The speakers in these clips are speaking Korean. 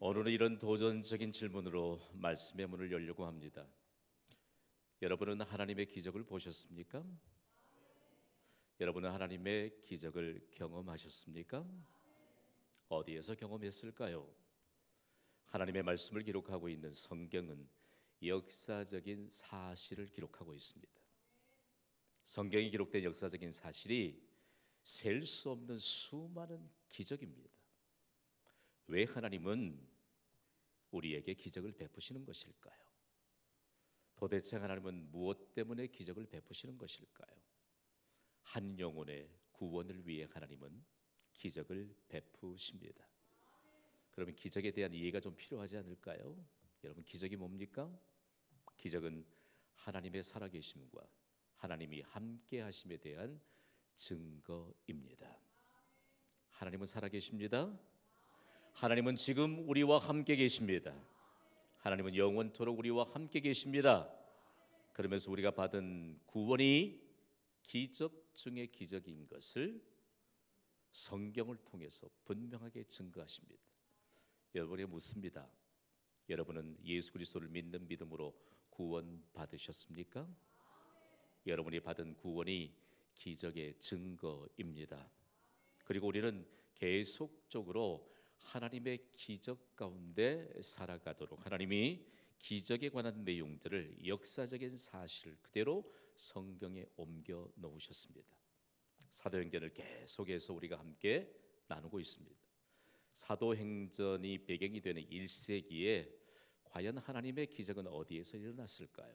오늘은 이런 도전적인 질문으로 말씀의 문을 열려고 합니다. 여러분은 하나님의 기적을 보셨습니까? 여러분은 하나님의 기적을 경험하셨습니까? 어디에서 경험했을까요? 하나님의 말씀을 기록하고 있는 성경은 역사적인 사실을 기록하고 있습니다. 성경이 기록된 역사적인 사실이 셀 수 없는 수많은 기적입니다. 왜 하나님은 우리에게 기적을 베푸시는 것일까요? 도대체 하나님은 무엇 때문에 기적을 베푸시는 것일까요? 한 영혼의 구원을 위해 하나님은 기적을 베푸십니다. 그러면 기적에 대한 이해가 좀 필요하지 않을까요? 여러분, 기적이 뭡니까? 기적은 하나님의 살아계심과 하나님이 함께 하심에 대한 증거입니다. 하나님은 살아계십니다. 하나님은 지금 우리와 함께 계십니다. 하나님은 영원토록 우리와 함께 계십니다. 그러면서 우리가 받은 구원이 기적 중의 기적인 것을 성경을 통해서 분명하게 증거하십니다. 여러분에게 묻습니다. 여러분은 예수 그리스도를 믿는 믿음으로 구원 받으셨습니까? 여러분이 받은 구원이 기적의 증거입니다. 그리고 우리는 계속적으로 하나님의 기적 가운데 살아가도록 하나님이 기적에 관한 내용들을 역사적인 사실 그대로 성경에 옮겨 놓으셨습니다. 사도행전을 계속해서 우리가 함께 나누고 있습니다. 사도행전이 배경이 되는 1세기에 과연 하나님의 기적은 어디에서 일어났을까요?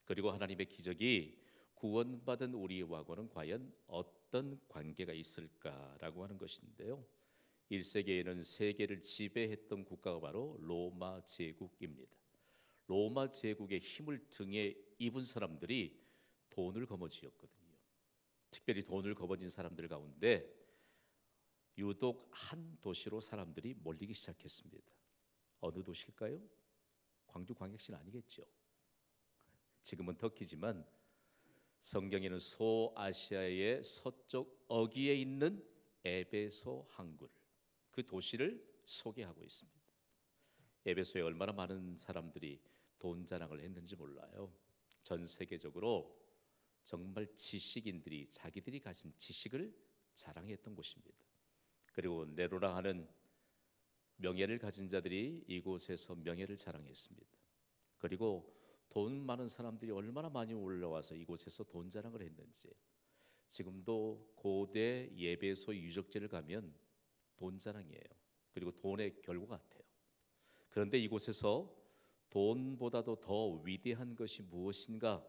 그리고 하나님의 기적이 구원받은 우리와는 과연 어떤 관계가 있을까라고 하는 것인데요. 1세기에는 세계를 지배했던 국가가 바로 로마 제국입니다. 로마 제국의 힘을 등에 입은 사람들이 돈을 거머쥐었거든요. 특별히 돈을 거머쥔 사람들 가운데 유독 한 도시로 사람들이 몰리기 시작했습니다. 어느 도시일까요? 광주광역시는 아니겠죠. 지금은 터키지만 성경에는 소아시아의 서쪽 어귀에 있는 에베소 항구를, 그 도시를 소개하고 있습니다. 에베소에 얼마나 많은 사람들이 돈 자랑을 했는지 몰라요. 전 세계적으로 정말 지식인들이 자기들이 가진 지식을 자랑했던 곳입니다. 그리고 네로라 하는 명예를 가진 자들이 이곳에서 명예를 자랑했습니다. 그리고 돈 많은 사람들이 얼마나 많이 올라와서 이곳에서 돈 자랑을 했는지, 지금도 고대 예배소 유적지를 가면 돈 자랑이에요. 그리고 돈의 결과 같아요. 그런데 이곳에서 돈보다도 더 위대한 것이 무엇인가?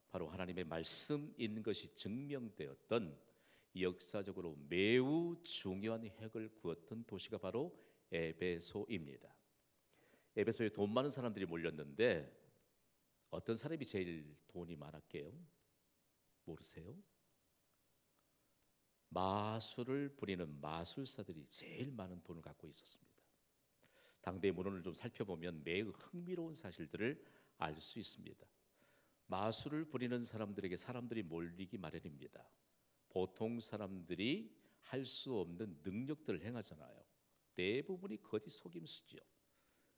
바로 하나님의 말씀인 것이 증명되었던 역사적으로 매우 중요한 획을 그었던 도시가 바로 에베소입니다. 에베소에 돈 많은 사람들이 몰렸는데 어떤 사람이 제일 돈이 많았게요? 모르세요? 마술을 부리는 마술사들이 제일 많은 돈을 갖고 있었습니다. 당대의 문헌을 좀 살펴보면 매우 흥미로운 사실들을 알 수 있습니다. 마술을 부리는 사람들에게 사람들이 몰리기 마련입니다. 보통 사람들이 할 수 없는 능력들을 행하잖아요. 대부분이 거짓 속임수죠.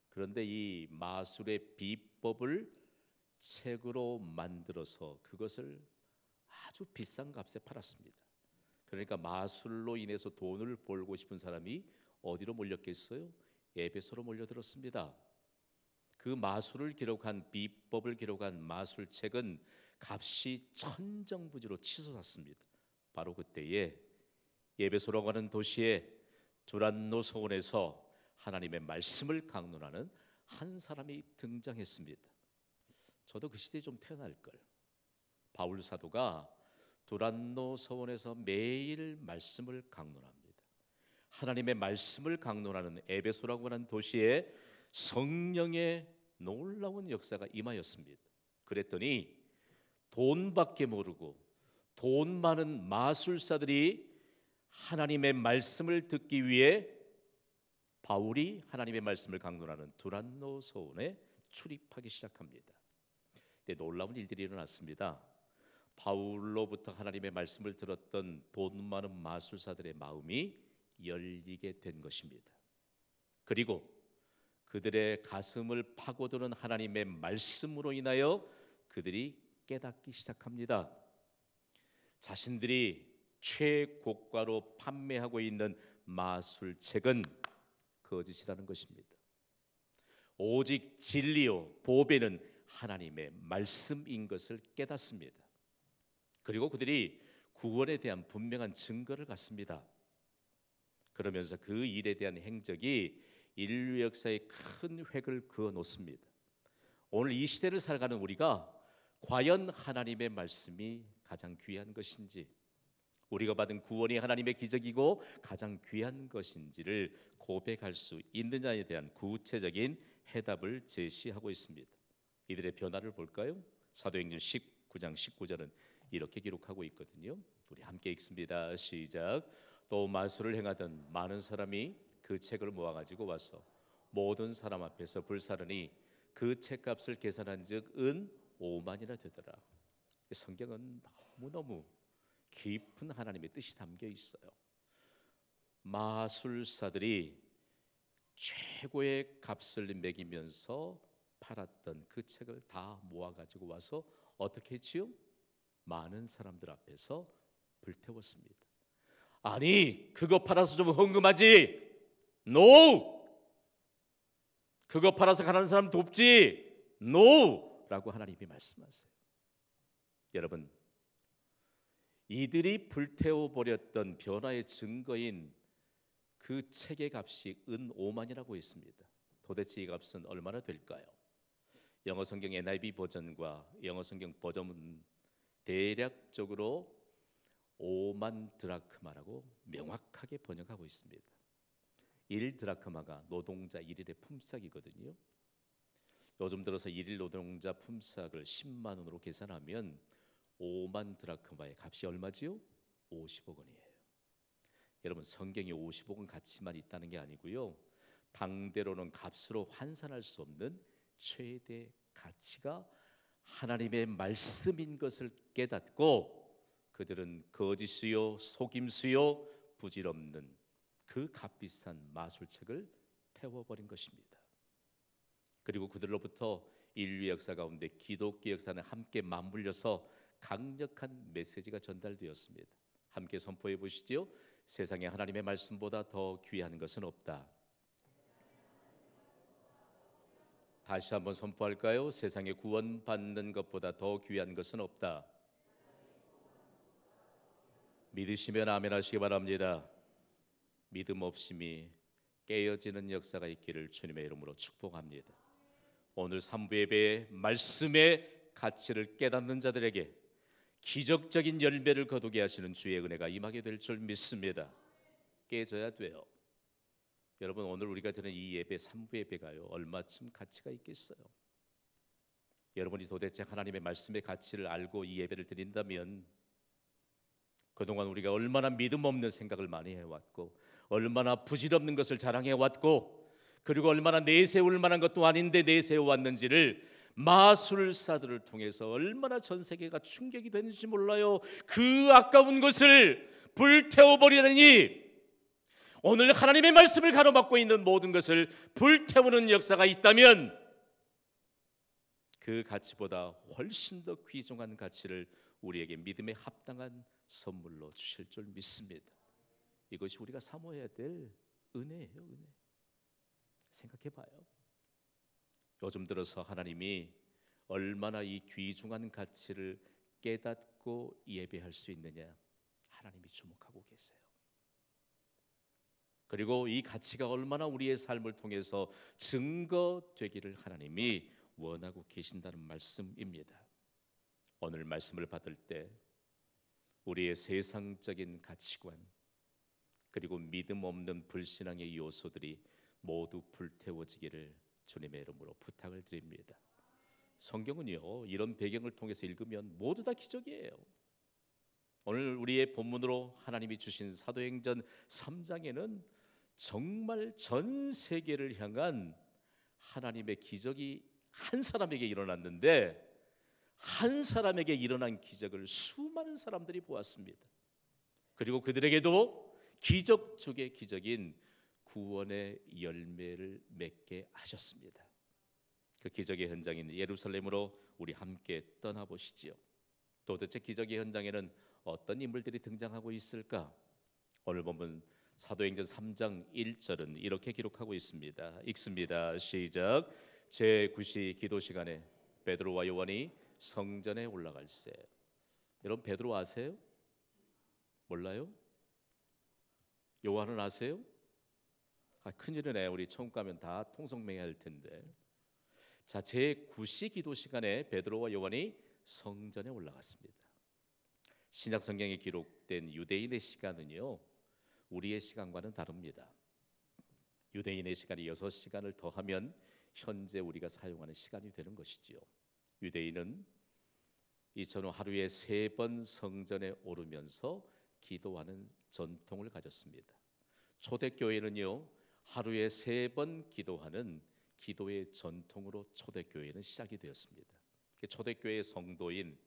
그런데 이 마술의 비법을 책으로 만들어서 그것을 아주 비싼 값에 팔았습니다. 그러니까 마술로 인해서 돈을 벌고 싶은 사람이 어디로 몰렸겠어요? 에베소로 몰려들었습니다. 그 마술을 기록한 비법을 기록한 마술책은 값이 천정부지로 치솟았습니다. 바로 그때에 에베소라고 하는 도시의 두란노 서원에서 하나님의 말씀을 강론하는 한 사람이 등장했습니다. 저도 그 시대에 좀 태어날 걸. 바울 사도가 두란노 서원에서 매일 말씀을 강론합니다. 하나님의 말씀을 강론하는 에베소라고 하는 도시에 성령의 놀라운 역사가 임하였습니다. 그랬더니 돈밖에 모르고 돈 많은 마술사들이 하나님의 말씀을 듣기 위해 바울이 하나님의 말씀을 강론하는 두란노 서원에 출입하기 시작합니다. 근데 놀라운 일들이 일어났습니다. 바울로부터 하나님의 말씀을 들었던 돈 많은 마술사들의 마음이 열리게 된 것입니다. 그리고 그들의 가슴을 파고드는 하나님의 말씀으로 인하여 그들이 깨닫기 시작합니다. 자신들이 최고가로 판매하고 있는 마술책은 거짓이라는 것입니다. 오직 진리요 보배는 하나님의 말씀인 것을 깨닫습니다. 그리고 그들이 구원에 대한 분명한 증거를 갖습니다. 그러면서 그 일에 대한 행적이 인류 역사에 큰 획을 그어 놓습니다. 오늘 이 시대를 살아가는 우리가 과연 하나님의 말씀이 가장 귀한 것인지, 우리가 받은 구원이 하나님의 기적이고 가장 귀한 것인지를 고백할 수 있느냐에 대한 구체적인 해답을 제시하고 있습니다. 이들의 변화를 볼까요? 사도행전 19장 19절은 이렇게 기록하고 있거든요. 우리 함께 읽습니다. 시작. 또 마술을 행하던 많은 사람이 그 책을 모아가지고 와서 모든 사람 앞에서 불사르니 그 책값을 계산한즉 은 5만이나 되더라. 성경은 너무너무 깊은 하나님의 뜻이 담겨 있어요. 마술사들이 최고의 값을 매기면서 팔았던 그 책을 다 모아가지고 와서 어떻게 했지요? 많은 사람들 앞에서 불태웠습니다. 아니, 그거 팔아서 좀 헌금하지. No! 그거 팔아서 가난한 사람 돕지. No! 라고 하나님이 말씀하세요. 여러분, 이들이 불태워버렸던 변화의 증거인 그 책의 값이 은 5만이라고 했습니다. 도대체 이 값은 얼마나 될까요? 영어 성경 NIV 버전과 영어 성경 버전은 대략적으로 5만 드라크마라고 명확하게 번역하고 있습니다. 1 드라크마가 노동자 1일의 품삯이거든요. 요즘 들어서 1일 노동자 품삯을 10만 원으로 계산하면 5만 드라크마의 값이 얼마지요? 50억 원이에요. 여러분, 성경이 50억 원 가치만 있다는 게 아니고요, 당대로는 값으로 환산할 수 없는 최대 가치가 하나님의 말씀인 것을 깨닫고 그들은 거짓이요 속임수요 부질없는 그 값비싼 마술책을 태워버린 것입니다. 그리고 그들로부터 인류 역사 가운데 기독교 역사는 함께 맞물려서 강력한 메시지가 전달되었습니다. 함께 선포해 보시죠. 세상에 하나님의 말씀보다 더 귀한 것은 없다. 다시 한번 선포할까요? 세상에 구원받는 것보다 더 귀한 것은 없다. 믿으시면 아멘 하시기 바랍니다. 믿음 없음이 깨어지는 역사가 있기를 주님의 이름으로 축복합니다. 오늘 3부 예배의 말씀의 가치를 깨닫는 자들에게 기적적인 열매를 거두게 하시는 주의 은혜가 임하게 될 줄 믿습니다. 깨져야 돼요. 여러분, 오늘 우리가 드는 이 예배 3부 예배가요, 얼마쯤 가치가 있겠어요? 여러분이 도대체 하나님의 말씀의 가치를 알고 이 예배를 드린다면 그동안 우리가 얼마나 믿음 없는 생각을 많이 해왔고, 얼마나 부질없는 것을 자랑해왔고, 그리고 얼마나 내세울 만한 것도 아닌데 내세워왔는지를 마술사들을 통해서 얼마나 전 세계가 충격이 되는지 몰라요. 그 아까운 것을 불태워버리다니, 오늘 하나님의 말씀을 가로막고 있는 모든 것을 불태우는 역사가 있다면 그 가치보다 훨씬 더 귀중한 가치를 우리에게 믿음에 합당한 선물로 주실 줄 믿습니다. 이것이 우리가 사모해야 될 은혜예요, 은혜. 생각해 봐요. 요즘 들어서 하나님이 얼마나 이 귀중한 가치를 깨닫고 예배할 수 있느냐, 하나님이 주목하고 계세요. 그리고 이 가치가 얼마나 우리의 삶을 통해서 증거되기를 하나님이 원하고 계신다는 말씀입니다. 오늘 말씀을 받을 때 우리의 세상적인 가치관, 그리고 믿음 없는 불신앙의 요소들이 모두 불태워지기를 주님의 이름으로 부탁을 드립니다. 성경은요, 이런 배경을 통해서 읽으면 모두 다 기적이에요. 오늘 우리의 본문으로 하나님이 주신 사도행전 3장에는 정말 전 세계를 향한 하나님의 기적이 한 사람에게 일어났는데, 한 사람에게 일어난 기적을 수많은 사람들이 보았습니다. 그리고 그들에게도 기적 중의 기적인 구원의 열매를 맺게 하셨습니다. 그 기적의 현장인 예루살렘으로 우리 함께 떠나보시지요. 도대체 기적의 현장에는 어떤 인물들이 등장하고 있을까? 오늘 본문 사도행전 3장 1절은 이렇게 기록하고 있습니다. 읽습니다. 시작. 제9시 기도 시간에 베드로와 요한이 성전에 올라갈새. 여러분 베드로 아세요? 몰라요? 요한은 아세요? 큰일이네. 우리 처음 가면 다 통성명해야 할 텐데. 자, 제9시 기도 시간에 베드로와 요한이 성전에 올라갔습니다. 신약 성경에 기록된 유대인의 시간은요, 우리의 시간과는 다릅니다. 유대인의 시간이 6시간을 더하면 현재 우리가 사용하는 시간이 되는 것이지요. 유대인은 이전 하루에 3번 성전에 오르면서 기도하는 전통을 가졌습니다. 초대교회는요, 하루에 3번 기도하는 기도의 전통으로 초대교회는 시작이 되었습니다. 초대교회의 성도인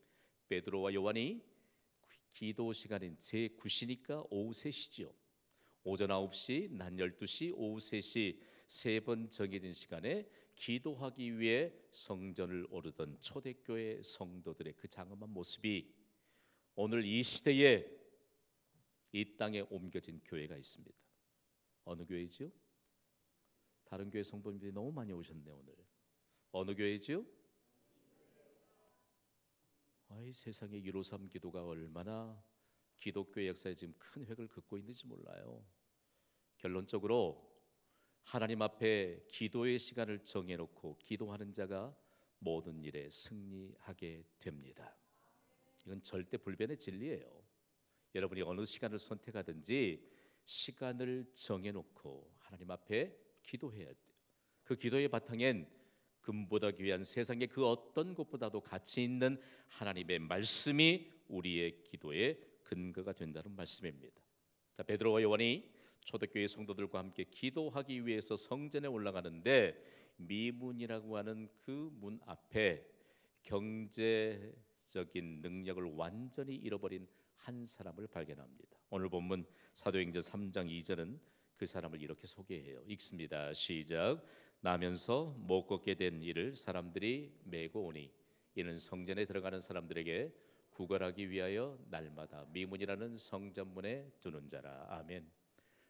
베드로와 요한이 기도 시간인 제9시니까 오후 3시지요. 오전 9시, 낮 12시, 오후 3시 3번 정해진 시간에 기도하기 위해 성전을 오르던 초대교회 성도들의 그 장엄한 모습이 오늘 이 시대에 이 땅에 옮겨진 교회가 있습니다. 어느 교회지요? 다른 교회 성도님들이 너무 많이 오셨네 오늘. 어느 교회지요? 아이 세상에 유로3 기도가 얼마나 기독교 역사에 지금 큰 획을 긋고 있는지 몰라요. 결론적으로 하나님 앞에 기도의 시간을 정해놓고 기도하는 자가 모든 일에 승리하게 됩니다. 이건 절대 불변의 진리예요. 여러분이 어느 시간을 선택하든지 시간을 정해놓고 하나님 앞에 기도해야 돼요. 그 기도의 바탕엔 금보다 귀한 세상의 그 어떤 것보다도 가치 있는 하나님의 말씀이 우리의 기도의 근거가 된다는 말씀입니다. 자, 베드로와 요한이 초대교회 성도들과 함께 기도하기 위해서 성전에 올라가는데 미문이라고 하는 그 문 앞에 경제적인 능력을 완전히 잃어버린 한 사람을 발견합니다. 오늘 본문 사도행전 3장 2절은 그 사람을 이렇게 소개해요. 읽습니다. 시작. 나면서 못 걷게 된 이를 사람들이 메고 오니 이는 성전에 들어가는 사람들에게 구걸하기 위하여 날마다 미문이라는 성전문에 두는 자라. 아멘.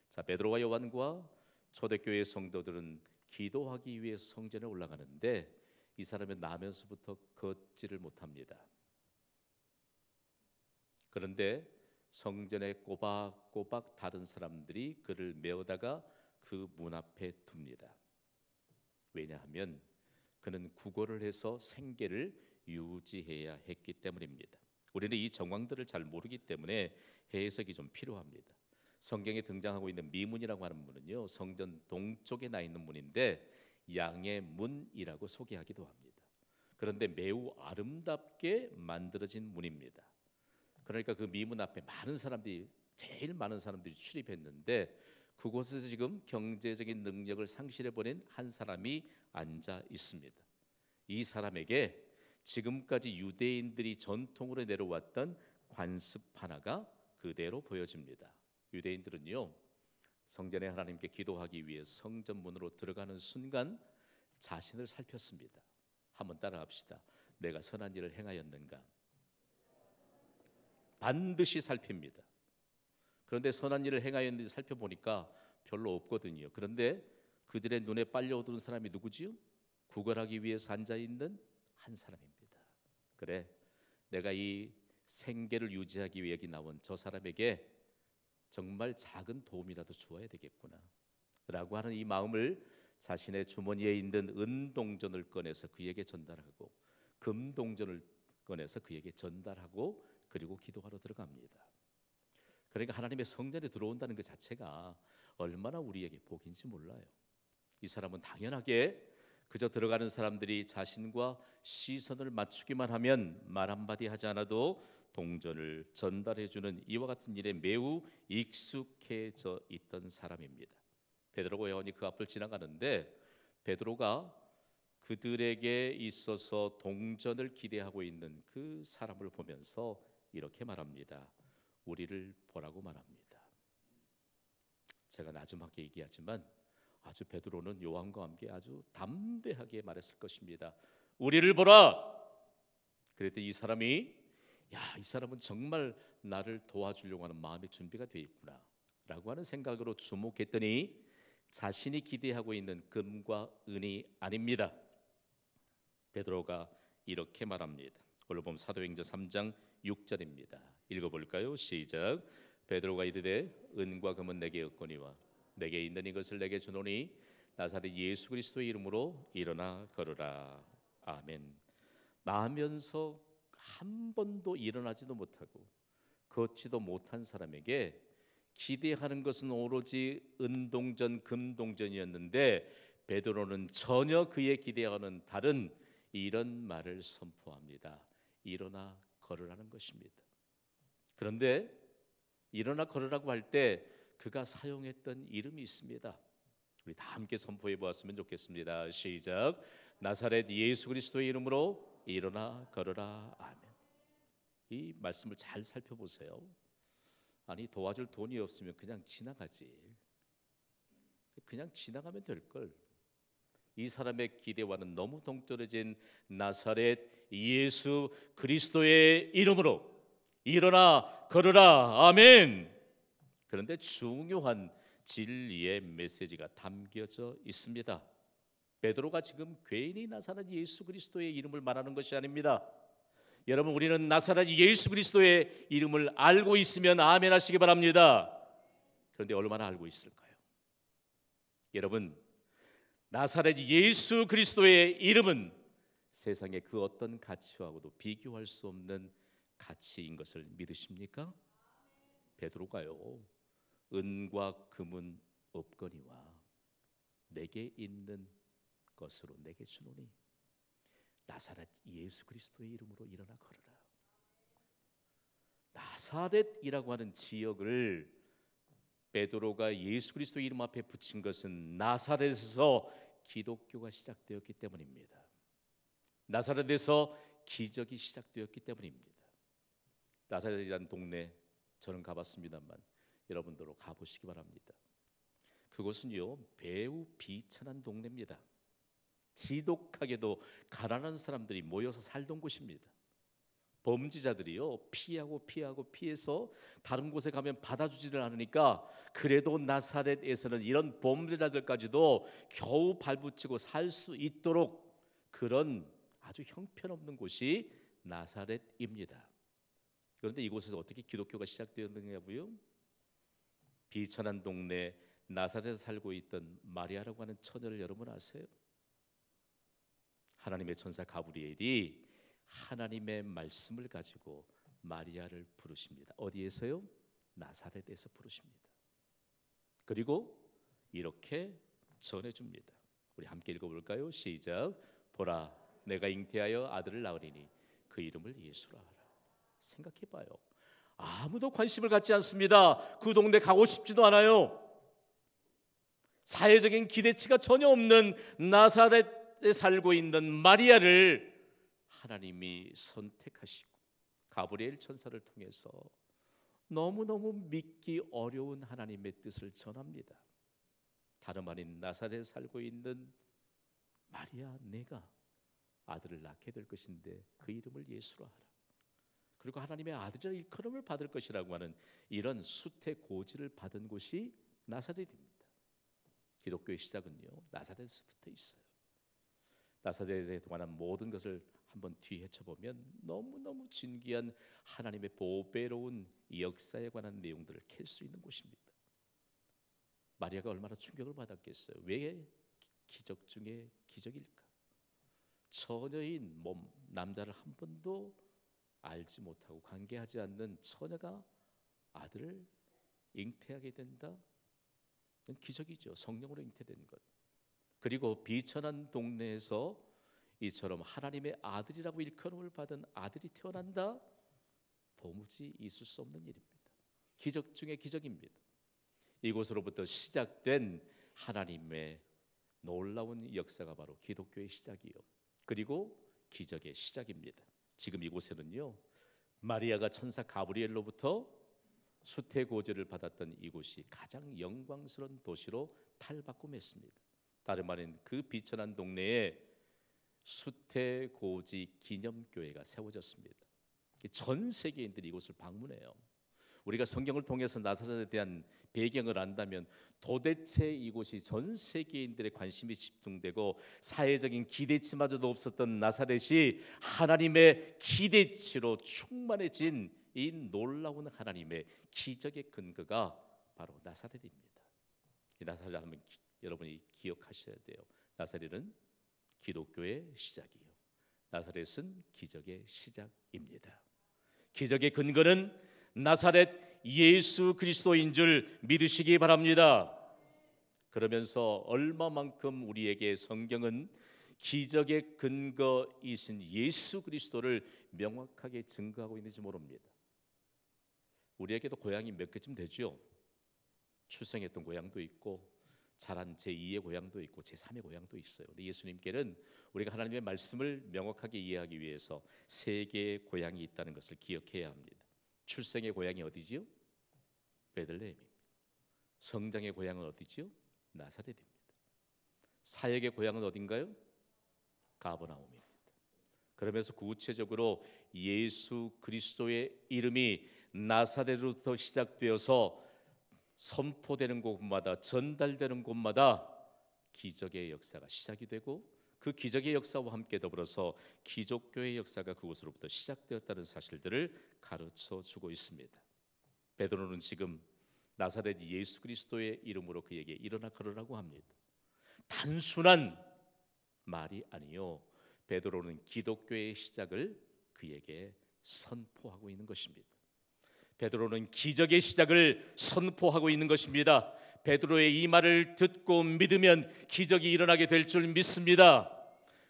자, 베드로와 요한과 초대교회 성도들은 기도하기 위해 성전에 올라가는데 이 사람은 나면서부터 걷지를 못합니다. 그런데 성전에 꼬박꼬박 다른 사람들이 그를 메어다가 그 문 앞에 둡니다. 왜냐하면 그는 구걸을 해서 생계를 유지해야 했기 때문입니다. 우리는 이 정황들을 잘 모르기 때문에 해석이 좀 필요합니다. 성경에 등장하고 있는 미문이라고 하는 문은요, 성전 동쪽에 나 있는 문인데 양의 문이라고 소개하기도 합니다. 그런데 매우 아름답게 만들어진 문입니다. 그러니까 그 미문 앞에 제일 많은 사람들이 출입했는데 그곳에서 지금 경제적인 능력을 상실해버린 한 사람이 앉아 있습니다. 이 사람에게 지금까지 유대인들이 전통으로 내려왔던 관습 하나가 그대로 보여집니다. 유대인들은요, 성전에 하나님께 기도하기 위해 성전 문으로 들어가는 순간 자신을 살폈습니다. 한번 따라합시다. 내가 선한 일을 행하였는가? 반드시 살핍니다. 그런데 선한 일을 행하였는지 살펴보니까 별로 없거든요. 그런데 그들의 눈에 빨려오르는 사람이 누구지요? 구걸하기 위해서 앉아있는 한 사람입니다. 그래, 내가 이 생계를 유지하기 위해 여기 나온 저 사람에게 정말 작은 도움이라도 주어야 되겠구나 라고 하는 이 마음을 자신의 주머니에 있는 은동전을 꺼내서 그에게 전달하고 금동전을 꺼내서 그에게 전달하고 그리고 기도하러 들어갑니다. 그러니까 하나님의 성전에 들어온다는 것 자체가 얼마나 우리에게 복인지 몰라요. 이 사람은 당연하게 그저 들어가는 사람들이 자신과 시선을 맞추기만 하면 말 한마디 하지 않아도 동전을 전달해주는 이와 같은 일에 매우 익숙해져 있던 사람입니다. 베드로와 요한이 그 앞을 지나가는데 베드로가 그들에게 있어서 동전을 기대하고 있는 그 사람을 보면서 이렇게 말합니다. 우리를 보라고 말합니다. 제가 나좀하게 얘기하지만 아주 베드로는 요한과 함께 아주 담대하게 말했을 것입니다. 우리를 보라. 그랬더니 이 사람이 이 사람은 정말 나를 도와주려고 하는 마음의 준비가 되어 있구나 라고 하는 생각으로 주목했더니 자신이 기대하고 있는 금과 은이 아닙니다. 베드로가 이렇게 말합니다. 오늘 보면 사도행전 3장 6절입니다. 읽어볼까요? 시작. 베드로가 이르되 은과 금은 내게 없거니와 내게 있는 이것을 내게 주노니 나사렛 예수 그리스도의 이름으로 일어나 걸으라. 아멘. 나면서 한 번도 일어나지도 못하고 걷지도 못한 사람에게 기대하는 것은 오로지 은동전 금동전이었는데 베드로는 전혀 그의 기대와는 다른 이런 말을 선포합니다. 일어나 걸으라는 것입니다. 그런데 일어나 걸으라고 할 때 그가 사용했던 이름이 있습니다. 우리 다 함께 선포해 보았으면 좋겠습니다. 시작. 나사렛 예수 그리스도의 이름으로 일어나 걸으라. 아멘. 이 말씀을 잘 살펴보세요. 아니 도와줄 돈이 없으면 그냥 지나가지. 그냥 지나가면 될걸. 이 사람의 기대와는 너무 동떨어진 나사렛 예수 그리스도의 이름으로 일어나 걸으라. 아멘. 그런데 중요한 진리의 메시지가 담겨져 있습니다. 베드로가 지금 괜히 나사렛 예수 그리스도의 이름을 말하는 것이 아닙니다. 여러분, 우리는 나사렛 예수 그리스도의 이름을 알고 있으면 아멘 하시기 바랍니다. 그런데 얼마나 알고 있을까요? 여러분, 나사렛 예수 그리스도의 이름은 세상의 그 어떤 가치와도 비교할 수 없는 가치인 것을 믿으십니까? 베드로가요, 은과 금은 없거니와 내게 있는 것으로 내게 주노니 나사렛 예수 그리스도의 이름으로 일어나 걸으라. 나사렛이라고 하는 지역을 베드로가 예수 그리스도 이름 앞에 붙인 것은 나사렛에서 기독교가 시작되었기 때문입니다. 나사렛에서 기적이 시작되었기 때문입니다. 나사렛이라는 동네 저는 가봤습니다만 여러분들도 가보시기 바랍니다. 그곳은요 매우 비천한 동네입니다. 지독하게도 가난한 사람들이 모여서 살던 곳입니다. 범죄자들이요 피해서 다른 곳에 가면 받아주지를 않으니까 그래도 나사렛에서는 이런 범죄자들까지도 겨우 발붙이고 살 수 있도록 그런 아주 형편없는 곳이 나사렛입니다. 그런데 이곳에서 어떻게 기독교가 시작되었느냐고요? 비천한 동네 나사렛에 살고 있던 마리아라고 하는 처녀를 여러분 아세요? 하나님의 천사 가브리엘이 하나님의 말씀을 가지고 마리아를 부르십니다. 어디에서요? 나사렛에서 부르십니다. 그리고 이렇게 전해줍니다. 우리 함께 읽어볼까요? 시작. 보라, 내가 잉태하여 아들을 낳으리니 그 이름을 예수라 하라. 생각해봐요. 아무도 관심을 갖지 않습니다. 그 동네 가고 싶지도 않아요. 사회적인 기대치가 전혀 없는 나사렛에 살고 있는 마리아를 하나님이 선택하시고 가브리엘 천사를 통해서 너무너무 믿기 어려운 하나님의 뜻을 전합니다. 다름 아닌 나사렛에 살고 있는 마리아, 내가 아들을 낳게 될 것인데 그 이름을 예수로 하라. 그리고 하나님의 아들이라 일컬음을 받을 것이라고 하는 이런 수태고지를 받은 곳이 나사렛입니다. 기독교의 시작은요 나사렛에서부터 있어요. 나사렛에 관한 모든 것을 한번 뒤헤쳐보면 너무너무 진귀한 하나님의 보배로운 역사에 관한 내용들을 캘 수 있는 곳입니다. 마리아가 얼마나 충격을 받았겠어요. 왜 기적 중에 기적일까? 처녀인 몸 남자를 한 번도 알지 못하고 관계하지 않는 처녀가 아들을 잉태하게 된다? 기적이죠. 성령으로 잉태된 것. 그리고 비천한 동네에서 이처럼 하나님의 아들이라고 일컬음을 받은 아들이 태어난다? 도무지 있을 수 없는 일입니다. 기적 중에 기적입니다. 이곳으로부터 시작된 하나님의 놀라운 역사가 바로 기독교의 시작이요 그리고 기적의 시작입니다. 지금 이곳에는요 마리아가 천사 가브리엘로부터 수태고지를 받았던 이곳이 가장 영광스러운 도시로 탈바꿈했습니다. 다름 아닌 그 비천한 동네에 수태고지 기념교회가 세워졌습니다. 전 세계인들이 이곳을 방문해요. 우리가 성경을 통해서 나사렛에 대한 배경을 안다면 도대체 이곳이 전 세계인들의 관심이 집중되고 사회적인 기대치마저도 없었던 나사렛이 하나님의 기대치로 충만해진 이 놀라운 하나님의 기적의 근거가 바로 나사렛입니다. 이 나사렛 하면 여러분이 기억하셔야 돼요. 나사렛은 기독교의 시작이요, 나사렛은 기적의 시작입니다. 기적의 근거는 나사렛 예수 그리스도인 줄 믿으시기 바랍니다. 그러면서 얼마만큼 우리에게 성경은 기적의 근거이신 예수 그리스도를 명확하게 증거하고 있는지 모릅니다. 우리에게도 고향이 몇 개쯤 되죠. 출생했던 고향도 있고 자란 제2의 고향도 있고 제3의 고향도 있어요. 근데 예수님께는 우리가 하나님의 말씀을 명확하게 이해하기 위해서 세 개의 고향이 있다는 것을 기억해야 합니다. 출생의 고향이 어디지요? 베들레헴입니다. 성장의 고향은 어디지요? 나사렛입니다. 사역의 고향은 어딘가요? 가버나움입니다. 그러면서 구체적으로 예수 그리스도의 이름이 나사렛으로부터 시작되어서 선포되는 곳마다, 전달되는 곳마다 기적의 역사가 시작이 되고 그 기적의 역사와 함께 더불어서 기독교의 역사가 그곳으로부터 시작되었다는 사실들을 가르쳐 주고 있습니다. 베드로는 지금 나사렛 예수 그리스도의 이름으로 그에게 일어나 걸으라고 합니다. 단순한 말이 아니요, 베드로는 기독교의 시작을 그에게 선포하고 있는 것입니다. 베드로는 기적의 시작을 선포하고 있는 것입니다. 베드로의 이 말을 듣고 믿으면 기적이 일어나게 될 줄 믿습니다.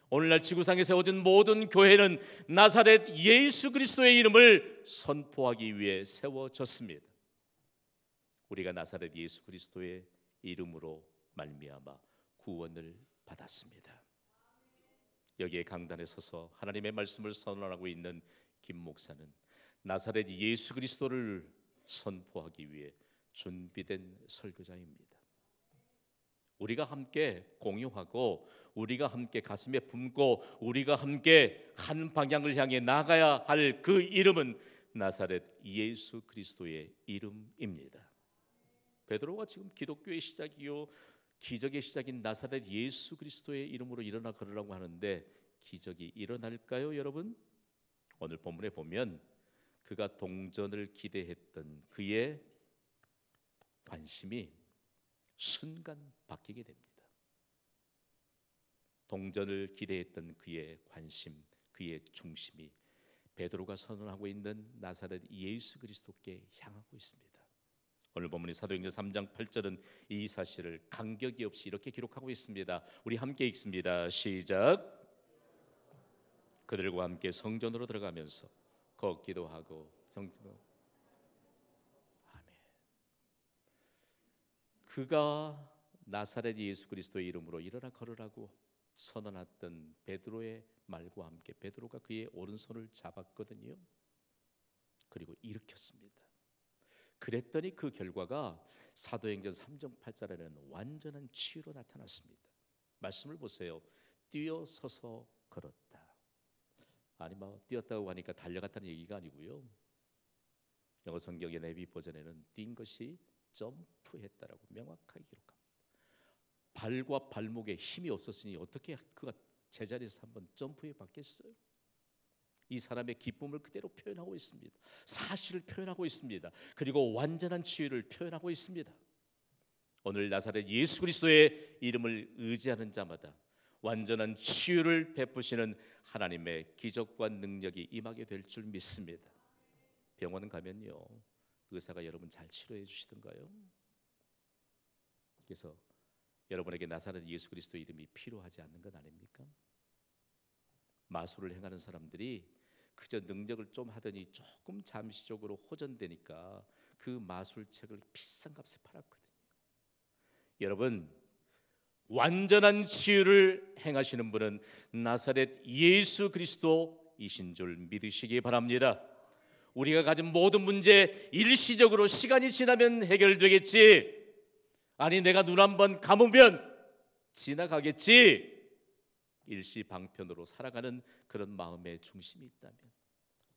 오늘날 지구상에 세워진 모든 교회는 나사렛 예수 그리스도의 이름을 선포하기 위해 세워졌습니다. 우리가 나사렛 예수 그리스도의 이름으로 말미암아 구원을 받았습니다. 여기에 강단에 서서 하나님의 말씀을 선언하고 있는 김 목사는 나사렛 예수 그리스도를 선포하기 위해 준비된 설교자입니다. 우리가 함께 공유하고 우리가 함께 가슴에 품고 우리가 함께 한 방향을 향해 나가야 할 그 이름은 나사렛 예수 그리스도의 이름입니다. 베드로가 지금 기독교의 시작이요 기적의 시작인 나사렛 예수 그리스도의 이름으로 일어나 걸으라고 하는데 기적이 일어날까요, 여러분? 오늘 본문에 보면 그가 동전을 기대했던 그의 관심이 순간 바뀌게 됩니다. 동전을 기대했던 그의 관심, 그의 중심이 베드로가 선언하고 있는 나사렛 예수 그리스도께 향하고 있습니다. 오늘 본문이 사도행전 3장 8절은 이 사실을 간격이 없이 이렇게 기록하고 있습니다. 우리 함께 읽습니다. 시작. 그들과 함께 성전으로 들어가면서 걷기도 하고 성전도. 아멘. 그가 나사렛 예수 그리스도의 이름으로 일어나 걸으라고 선언했던 베드로의 말과 함께 베드로가 그의 오른손을 잡았거든요. 그리고 일으켰습니다. 그랬더니 그 결과가 사도행전 3장 8절에는 완전한 치유로 나타났습니다. 말씀을 보세요. 뛰어서서 걸었다. 아니 뛰었다고 하니까 달려갔다는 얘기가 아니고요. 영어 성경의 네비 버전에는 뛴 것이 점프했다라고 명확하게 기록합니다. 발과 발목에 힘이 없었으니 어떻게 그가 제자리에서 한번 점프해 봤겠어요? 이 사람의 기쁨을 그대로 표현하고 있습니다. 사실을 표현하고 있습니다. 그리고 완전한 치유를 표현하고 있습니다. 오늘 나사렛 예수 그리스도의 이름을 의지하는 자마다 완전한 치유를 베푸시는 하나님의 기적과 능력이 임하게 될 줄 믿습니다. 병원 가면요, 의사가 여러분 잘 치료해 주시던가요? 그래서 여러분에게 나사렛 예수 그리스도 이름이 필요하지 않는 것 아닙니까? 마술을 행하는 사람들이 그저 능력을 좀 하더니 조금 잠시적으로 호전되니까 그 마술책을 비싼 값에 팔았거든요. 여러분, 완전한 치유를 행하시는 분은 나사렛 예수 그리스도이신 줄 믿으시기 바랍니다. 우리가 가진 모든 문제 일시적으로 시간이 지나면 해결되겠지. 아니 내가 눈 한번 감으면 지나가겠지. 일시방편으로 살아가는 그런 마음의 중심이 있다면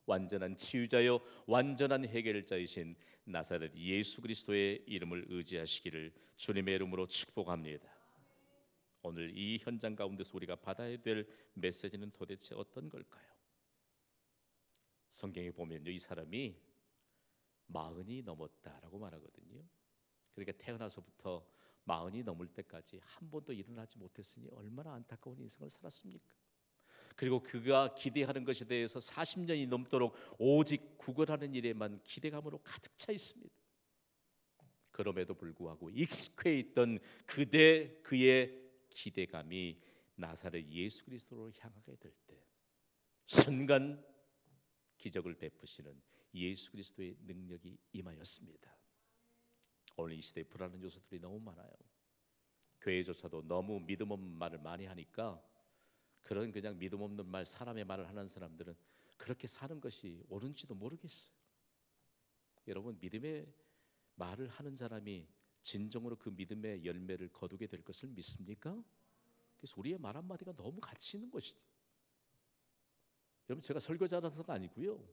완전한 치유자요 완전한 해결자이신 나사렛 예수 그리스도의 이름을 의지하시기를 주님의 이름으로 축복합니다. 오늘 이 현장 가운데서 우리가 받아야 될 메시지는 도대체 어떤 걸까요? 성경에 보면요, 이 사람이 40이 넘었다라고 말하거든요. 그러니까 태어나서부터 40이 넘을 때까지 한 번도 일어나지 못했으니 얼마나 안타까운 인생을 살았습니까? 그리고 그가 기대하는 것에 대해서 40년이 넘도록 오직 구걸하는 일에만 기대감으로 가득 차 있습니다. 그럼에도 불구하고 익숙해 있던 그의 기대감이 나사렛 예수 그리스도로 향하게 될 때 순간 기적을 베푸시는 예수 그리스도의 능력이 임하였습니다. 오늘 이 시대에 불안한 요소들이 너무 많아요. 교회조차도 너무 믿음 없는 말을 많이 하니까 그런 그냥 믿음 없는 말, 사람의 말을 하는 사람들은 그렇게 사는 것이 옳은지도 모르겠어요. 여러분, 믿음의 말을 하는 사람이 진정으로 그 믿음의 열매를 거두게 될 것을 믿습니까? 그래서 우리의 말 한마디가 너무 가치 있는 것이죠. 여러분, 제가 설교자라서가 아니고요,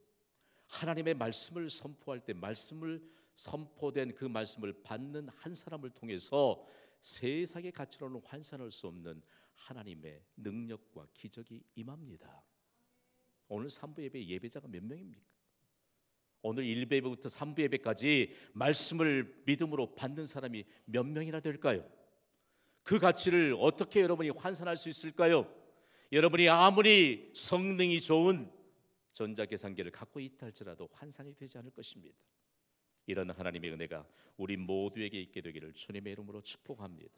하나님의 말씀을 선포할 때 말씀을 선포된 그 말씀을 받는 한 사람을 통해서 세상의 가치로는 환산할 수 없는 하나님의 능력과 기적이 임합니다. 오늘 3부 예배 예배자가 몇 명입니까? 오늘 1부 예배부터 3부 예배까지 말씀을 믿음으로 받는 사람이 몇 명이나 될까요? 그 가치를 어떻게 여러분이 환산할 수 있을까요? 여러분이 아무리 성능이 좋은 전자계산기를 갖고 있다 할지라도 환산이 되지 않을 것입니다. 이런 하나님의 은혜가 우리 모두에게 있게 되기를 주님의 이름으로 축복합니다.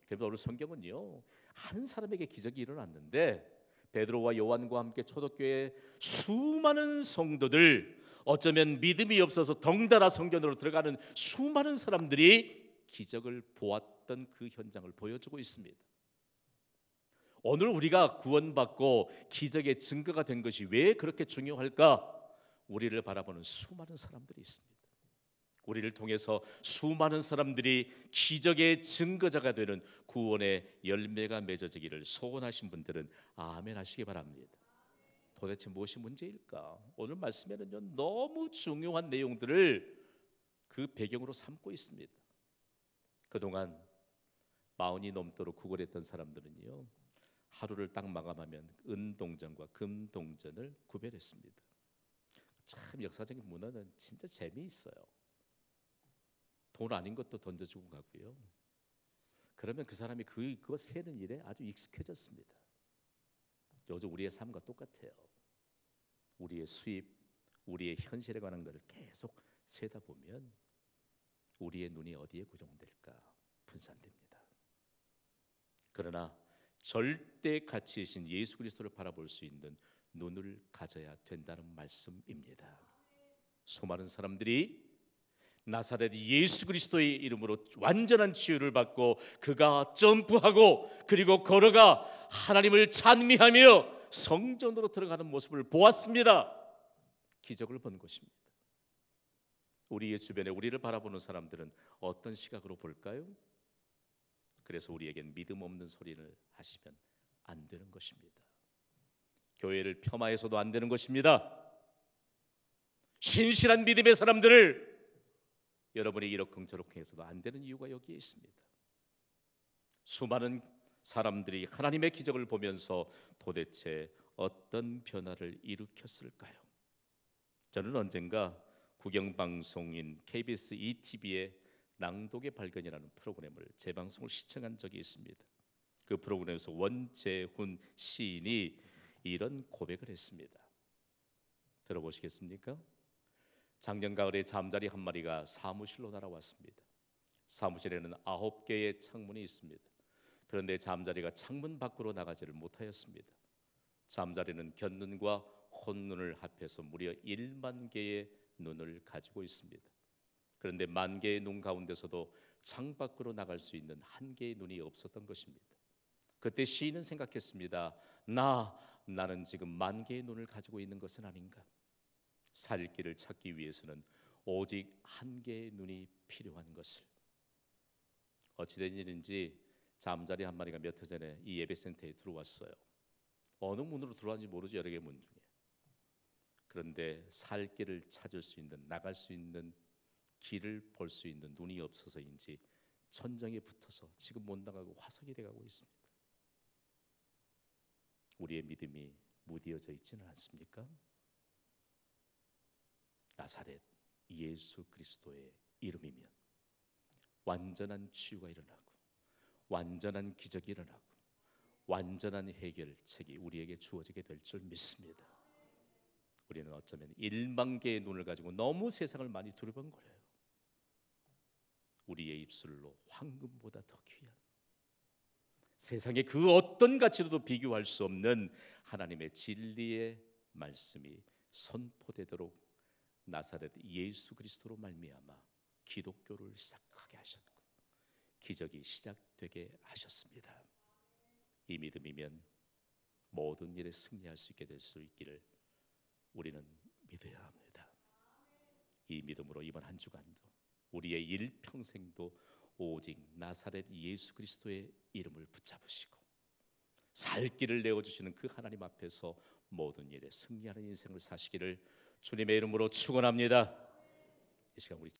그래서 오늘 성경은요, 한 사람에게 기적이 일어났는데 베드로와 요한과 함께 초대교회의 수많은 성도들, 어쩌면 믿음이 없어서 덩달아 성전으로 들어가는 수많은 사람들이 기적을 보았던 그 현장을 보여주고 있습니다. 오늘 우리가 구원받고 기적의 증거가 된 것이 왜 그렇게 중요할까? 우리를 바라보는 수많은 사람들이 있습니다. 우리를 통해서 수많은 사람들이 기적의 증거자가 되는 구원의 열매가 맺어지기를 소원하신 분들은 아멘 하시기 바랍니다. 도대체 무엇이 문제일까? 오늘 말씀에는요, 너무 중요한 내용들을 그 배경으로 삼고 있습니다. 그동안 40이 넘도록 구걸했던 사람들은요, 하루를 딱 마감하면 은동전과 금동전을 구별했습니다. 참 역사적인 문화는 진짜 재미있어요. 돈 아닌 것도 던져주고 가고요. 그러면 그 사람이 그거 세는 일에 아주 익숙해졌습니다. 요즘 우리의 삶과 똑같아요. 우리의 수입, 우리의 현실에 관한 것을 계속 세다 보면 우리의 눈이 어디에 고정될까 분산됩니다. 그러나 절대 가치이신 예수 그리스도를 바라볼 수 있는 눈을 가져야 된다는 말씀입니다. 수많은 사람들이 나사렛 예수 그리스도의 이름으로 완전한 치유를 받고 그가 점프하고 그리고 걸어가 하나님을 찬미하며 성전으로 들어가는 모습을 보았습니다. 기적을 본 것입니다. 우리의 주변에 우리를 바라보는 사람들은 어떤 시각으로 볼까요? 그래서 우리에겐 믿음 없는 소리를 하시면 안 되는 것입니다. 교회를 폄하해서도 안 되는 것입니다. 신실한 믿음의 사람들을 여러분이 이러쿵저러쿵 해서도 안 되는 이유가 여기에 있습니다. 수많은 사람들이 하나님의 기적을 보면서 도대체 어떤 변화를 일으켰을까요? 저는 언젠가 국영방송인 KBS ETV의 낭독의 발견이라는 프로그램을 재방송을 시청한 적이 있습니다. 그 프로그램에서 원재훈 시인이 이런 고백을 했습니다. 들어보시겠습니까? 작년 가을에 잠자리 한 마리가 사무실로 날아왔습니다. 사무실에는 9개의 창문이 있습니다. 그런데 잠자리가 창문 밖으로 나가지를 못하였습니다. 잠자리는 곁눈과 혼눈을 합해서 무려 1만 개의 눈을 가지고 있습니다. 그런데 1만 개의 눈 가운데서도 창 밖으로 나갈 수 있는 한 개의 눈이 없었던 것입니다. 그때 시인은 생각했습니다. 나는 지금 1만 개의 눈을 가지고 있는 것은 아닌가? 살 길을 찾기 위해서는 오직 한 개의 눈이 필요한 것을. 어찌된 일인지 잠자리 한 마리가 몇 해 전에 이 예배센터에 들어왔어요. 어느 문으로 들어왔는지 모르죠. 여러 개의 문 중에. 그런데 살 길을 찾을 수 있는, 나갈 수 있는 길을 볼 수 있는 눈이 없어서인지 천정에 붙어서 지금 못 나가고 화석이 돼가고 있습니다. 우리의 믿음이 무디어져 있지는 않습니까? 나사렛 예수 그리스도의 이름이면 완전한 치유가 일어나고 완전한 기적이 일어나고 완전한 해결책이 우리에게 주어지게 될 줄 믿습니다. 우리는 어쩌면 1만 개의 눈을 가지고 너무 세상을 많이 두려번거려요. 우리의 입술로 황금보다 더 귀한, 세상의 그 어떤 가치로도 비교할 수 없는 하나님의 진리의 말씀이 선포되도록 나사렛 예수 그리스도로 말미암아 기독교를 시작하게 하셨고 기적이 시작되게 하셨습니다. 이 믿음이면 모든 일에 승리할 수 있게 될 수 있기를 우리는 믿어야 합니다. 이 믿음으로 이번 한 주간도 우리의 일평생도 오직 나사렛 예수 그리스도의 이름을 붙잡으시고 살 길을 내어주시는 그 하나님 앞에서 모든 일에 승리하는 인생을 사시기를 주님의 이름으로 축원합니다. 이 시간 우리